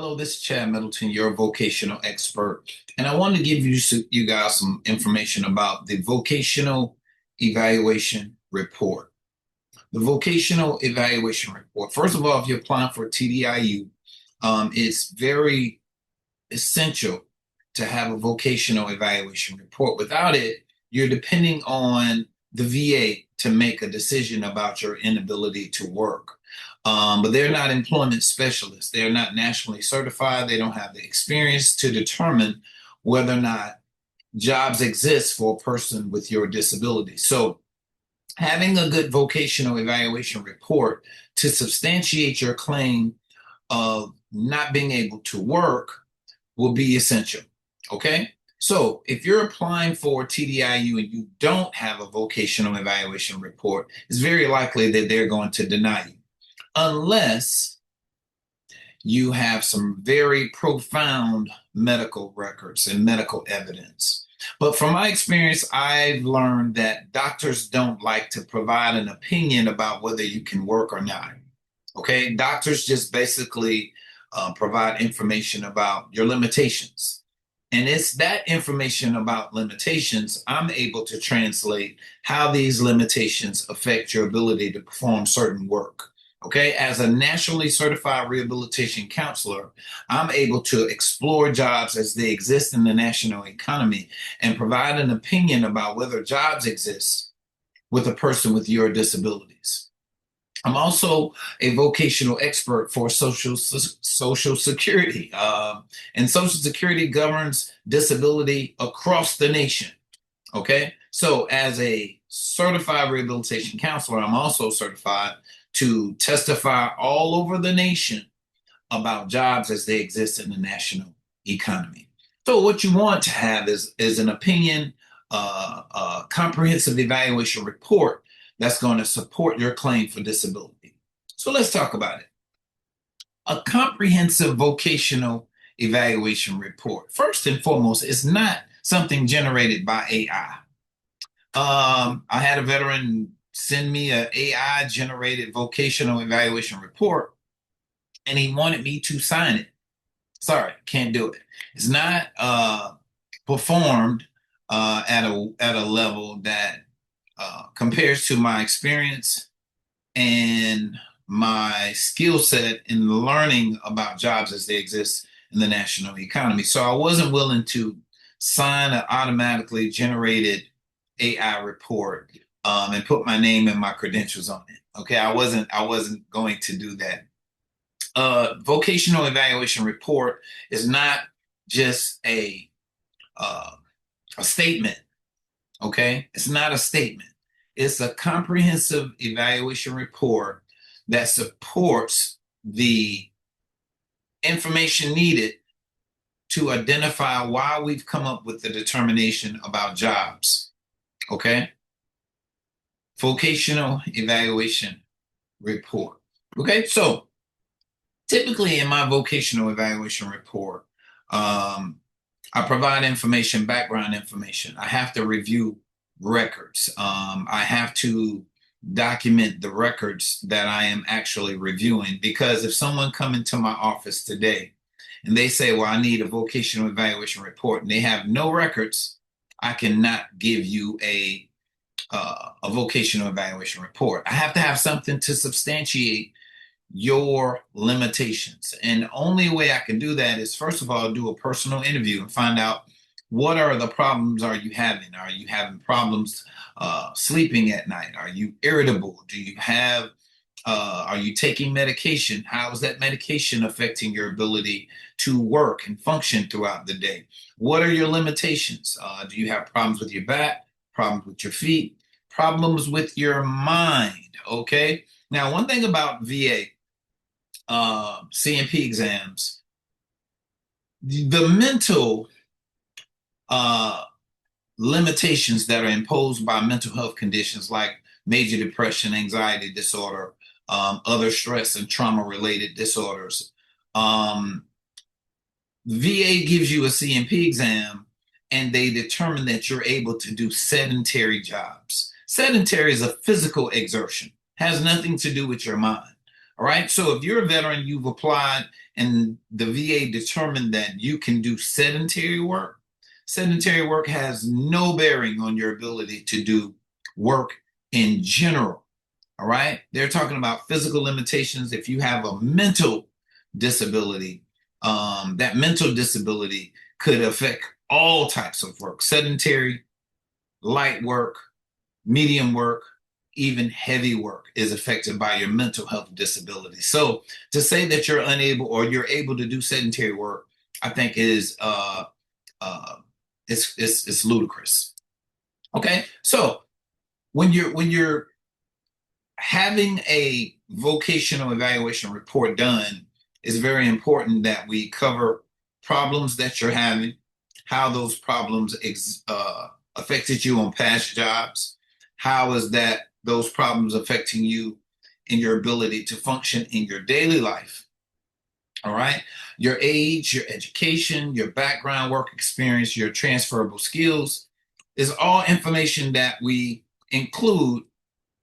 Hello, this is Chad Middleton, your vocational expert, and I want to give you guys some information about the vocational evaluation report. The vocational evaluation report. First of all, if you're applying for TDIU, it's very essential to have a vocational evaluation report. Without it, you're depending on the VA to make a decision about your inability to work. But they're not employment specialists. They're not nationally certified. They don't have the experience to determine whether or not jobs exist for a person with your disability. So having a good vocational evaluation report to substantiate your claim of not being able to work will be essential. Okay? So if you're applying for TDIU and you don't have a vocational evaluation report, it's very likely that they're going to deny you, unless you have some very profound medical records and medical evidence. But from my experience, I've learned that doctors don't like to provide an opinion about whether you can work or not. Okay, doctors just basically provide information about your limitations. And it's that information about limitations I'm able to translate how these limitations affect your ability to perform certain work. Okay, as a nationally certified rehabilitation counselor, I'm able to explore jobs as they exist in the national economy and provide an opinion about whether jobs exist with a person with your disabilities. I'm also a vocational expert for Social Security, and Social Security governs disability across the nation. Okay, so as a certified rehabilitation counselor, I'm also certified to testify all over the nation about jobs as they exist in the national economy. So what you want to have is an opinion, a comprehensive evaluation report that's going to support your claim for disability. So let's talk about it. A comprehensive vocational evaluation report, first and foremost, is not something generated by AI. I had a veteran send me an AI generated vocational evaluation report, and he wanted me to sign it. Sorry, can't do it. It's not performed at a level that compares to my experience and my skill set in learning about jobs as they exist in the national economy. So I wasn't willing to sign an automatically generated AI report and put my name and my credentials on it. Okay, I wasn't going to do that. Vocational evaluation report is not just a statement. Okay, it's not a statement. It's a comprehensive evaluation report that supports the information needed to identify why we've come up with the determination about jobs. Okay, vocational evaluation report. Okay, so typically in my vocational evaluation report, I provide information, background information. I have to review records. I have to document the records that I am actually reviewing, because if someone come into my office today and they say, well, I need a vocational evaluation report, and they have no records, I cannot give you a vocational evaluation report. I have to have something to substantiate your limitations. And the only way I can do that is, first of all, do a personal interview and find out what are the problems are you having? Are you having problems sleeping at night? Are you irritable? Do you have, are you taking medication? How is that medication affecting your ability to work and function throughout the day? What are your limitations? Do you have problems with your back, problems with your feet, problems with your mind? Okay. Now, one thing about VA, CMP exams, the mental limitations that are imposed by mental health conditions like major depression, anxiety disorder, other stress and trauma related disorders. VA gives you a CMP exam and they determine that you're able to do sedentary jobs. Sedentary is a physical exertion, has nothing to do with your mind. All right. So if you're a veteran, you've applied and the VA determined that you can do sedentary work. Sedentary work has no bearing on your ability to do work in general. All right. They're talking about physical limitations. If you have a mental disability, that mental disability could affect all types of work: sedentary, light work, medium work, even heavy work is affected by your mental health disability. So to say that you're unable or you're able to do sedentary work, I think is uh, it's ludicrous. Okay, so when you're having a vocational evaluation report done, it's very important that we cover problems that you're having, how those problems affected you on past jobs, how is that those problems affecting you in your ability to function in your daily life. All right. Your age, your education, your background, work experience, your transferable skills is all information that we include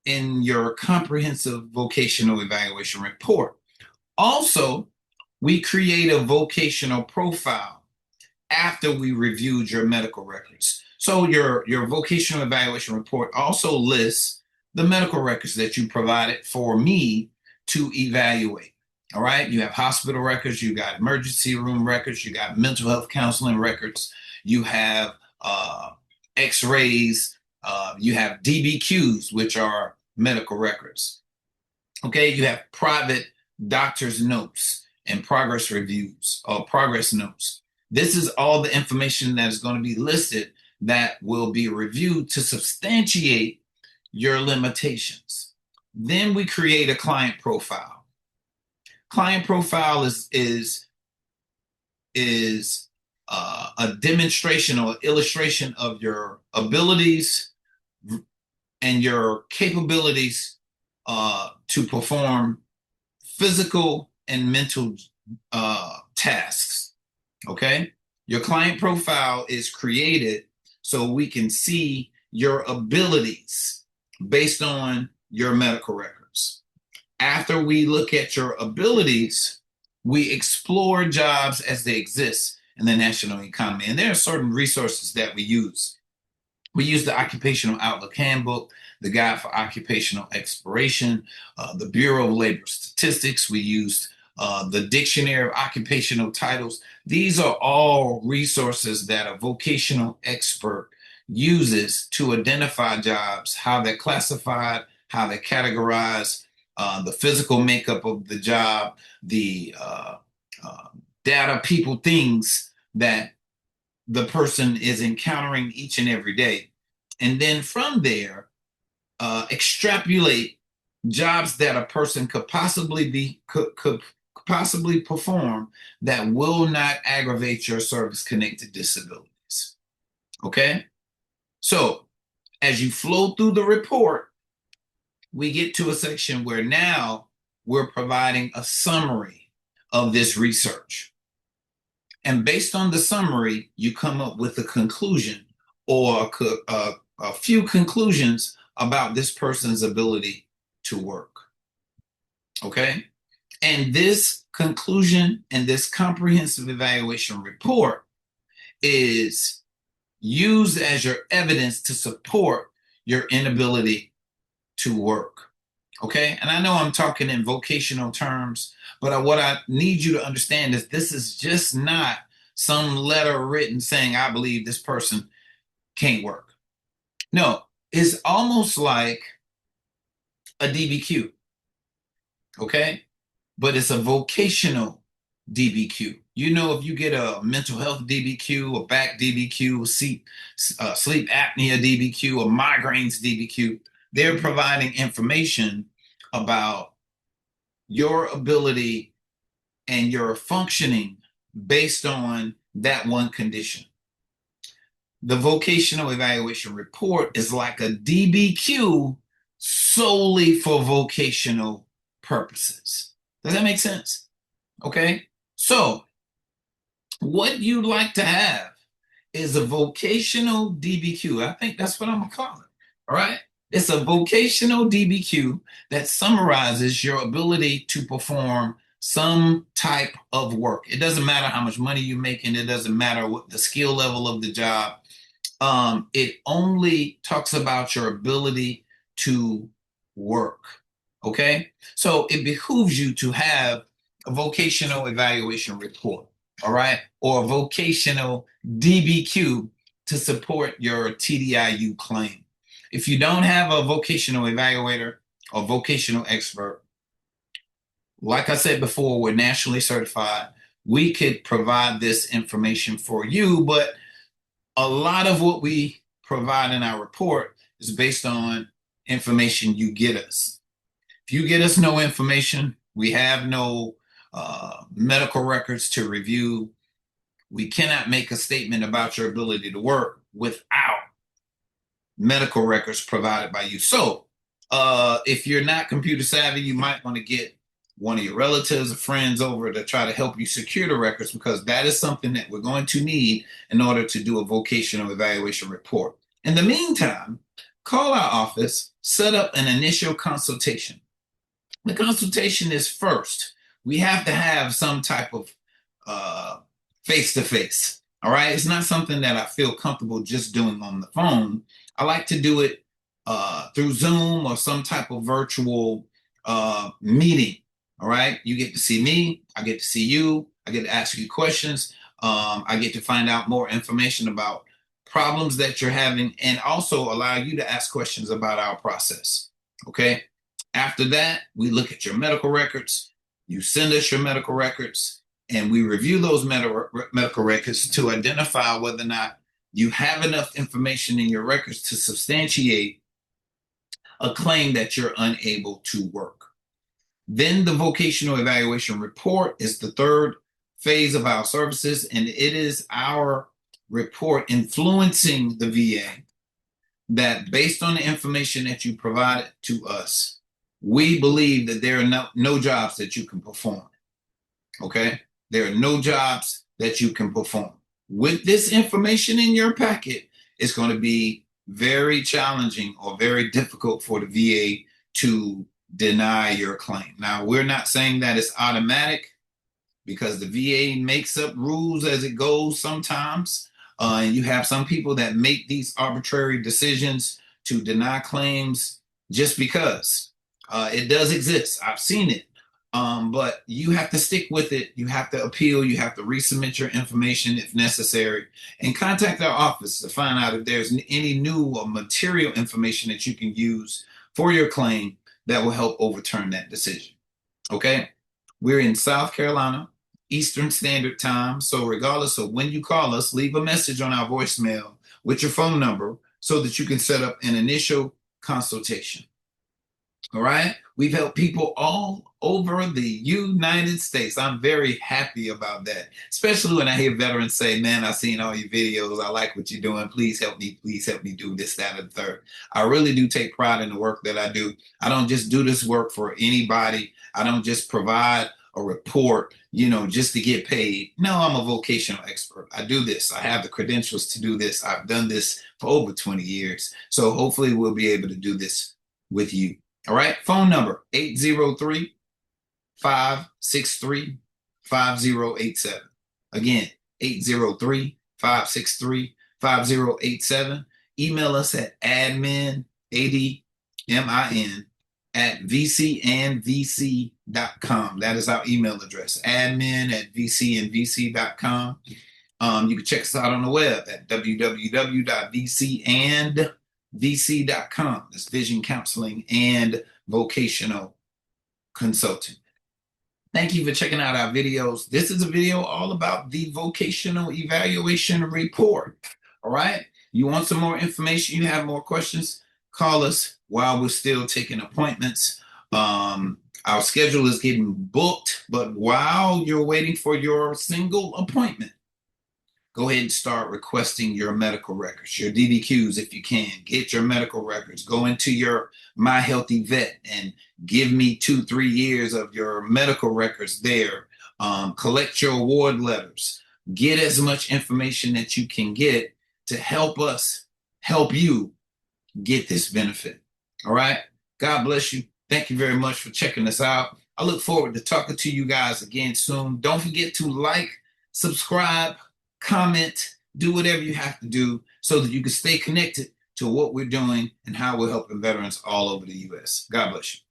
in your comprehensive vocational evaluation report. Also, we create a vocational profile after we reviewed your medical records. So your vocational evaluation report also lists the medical records that you provided for me to evaluate. All right, you have hospital records, you got emergency room records, you got mental health counseling records, you have x-rays, you have DBQs, which are medical records. Okay, you have private doctor's notes and progress reviews or progress notes. This is all the information that is going to be listed that will be reviewed to substantiate your limitations. Then we create a client profile. Client profile is a demonstration or illustration of your abilities and your capabilities to perform physical and mental tasks. Okay, your client profile is created so we can see your abilities based on your medical records. After we look at your abilities, we explore jobs as they exist in the national economy. And there are certain resources that we use. We use the Occupational Outlook Handbook, the Guide for Occupational Exploration, the Bureau of Labor Statistics. We used the Dictionary of Occupational Titles. These are all resources that a vocational expert uses to identify jobs, how they're classified, how they're categorized, the physical makeup of the job, the data, people, things that the person is encountering each and every day. And then from there, extrapolate jobs that a person could possibly perform that will not aggravate your service-connected disabilities. Okay? So as you flow through the report, we get to a section where now we're providing a summary of this research. And based on the summary, you come up with a conclusion or a few conclusions about this person's ability to work. Okay? And this conclusion and this comprehensive evaluation report is used as your evidence to support your inability to work. Okay? And I know I'm talking in vocational terms, but what I need you to understand is this is just not some letter written saying, I believe this person can't work. No, it's almost like a DBQ. Okay? But it's a vocational DBQ. You know, if you get a mental health DBQ, a back DBQ, a sleep apnea DBQ, a migraines DBQ, they're providing information about your ability and your functioning based on that one condition. The vocational evaluation report is like a DBQ solely for vocational purposes. Does that make sense? Okay. So what you'd like to have is a vocational DBQ. I think that's what I'm gonna call it. All right. It's a vocational DBQ that summarizes your ability to perform some type of work. It doesn't matter how much money you make, and it doesn't matter what the skill level of the job. It only talks about your ability to work. Okay. So it behooves you to have a vocational evaluation report. All right. Or a vocational DBQ to support your TDIU claim. If you don't have a vocational evaluator or vocational expert, like I said before, we're nationally certified. We could provide this information for you, but a lot of what we provide in our report is based on information you get us. If you get us no information, we have no medical records to review. We cannot make a statement about your ability to work without medical records provided by you. So, if you're not computer savvy, you might want to get one of your relatives or friends over to try to help you secure the records, because that is something that we're going to need in order to do a vocational evaluation report. In the meantime, call our office, set up an initial consultation. The consultation is first. We have to have some type of face to face. All right. It's not something that I feel comfortable just doing on the phone. I like to do it through Zoom or some type of virtual meeting. All right. You get to see me. I get to see you. I get to ask you questions. I get to find out more information about problems that you're having, and also allow you to ask questions about our process. Okay. After that, we look at your medical records. You send us your medical records, and we review those medical records to identify whether or not you have enough information in your records to substantiate a claim that you're unable to work. Then the vocational evaluation report is the third phase of our services, and it is our report influencing the VA that, based on the information that you provided to us, we believe that there are no jobs that you can perform. Okay? There are no jobs that you can perform. With this information in your packet, it's going to be very challenging or very difficult for the VA to deny your claim. Now, we're not saying that it's automatic, because the VA makes up rules as it goes sometimes. And you have some people that make these arbitrary decisions to deny claims just because. It does exist. I've seen it. But you have to stick with it. You have to appeal. You have to resubmit your information if necessary, and contact our office to find out if there's any new or material information that you can use for your claim that will help overturn that decision. Okay? We're in South Carolina, Eastern Standard Time. So regardless of when you call us, leave a message on our voicemail with your phone number so that you can set up an initial consultation. All right. We've helped people all over the United States. I'm very happy about that, especially when I hear veterans say, man, I've seen all your videos. I like what you're doing. Please help me. Please help me do this, that, and the third. I really do take pride in the work that I do. I don't just do this work for anybody. I don't just provide a report, just to get paid. No, I'm a vocational expert. I do this. I have the credentials to do this. I've done this for over 20 years. So hopefully we'll be able to do this with you. All right. Phone number 803-563-5087. Again, 803-563-5087. Email us at admin, ADMIN, at vcandvc.com. That is our email address, admin at vcandvc.com. You can check us out on the web at www.vcandvc.com. That's vision counseling and vocational consulting. Thank you for checking out our videos. This is a video all about the vocational evaluation report. All right. You want some more information? You have more questions? Call us while we're still taking appointments. Our schedule is getting booked, but while you're waiting for your single appointment, go ahead and start requesting your medical records, your DBQs if you can. Get your medical records. Go into your My Healthy Vet and give me 2-3 years of your medical records there. Collect your award letters. Get as much information that you can get to help us help you get this benefit. All right. God bless you. Thank you very much for checking us out. I look forward to talking to you guys again soon. Don't forget to like, subscribe, comment, do whatever you have to do so that you can stay connected to what we're doing and how we're helping veterans all over the U.S. God bless you.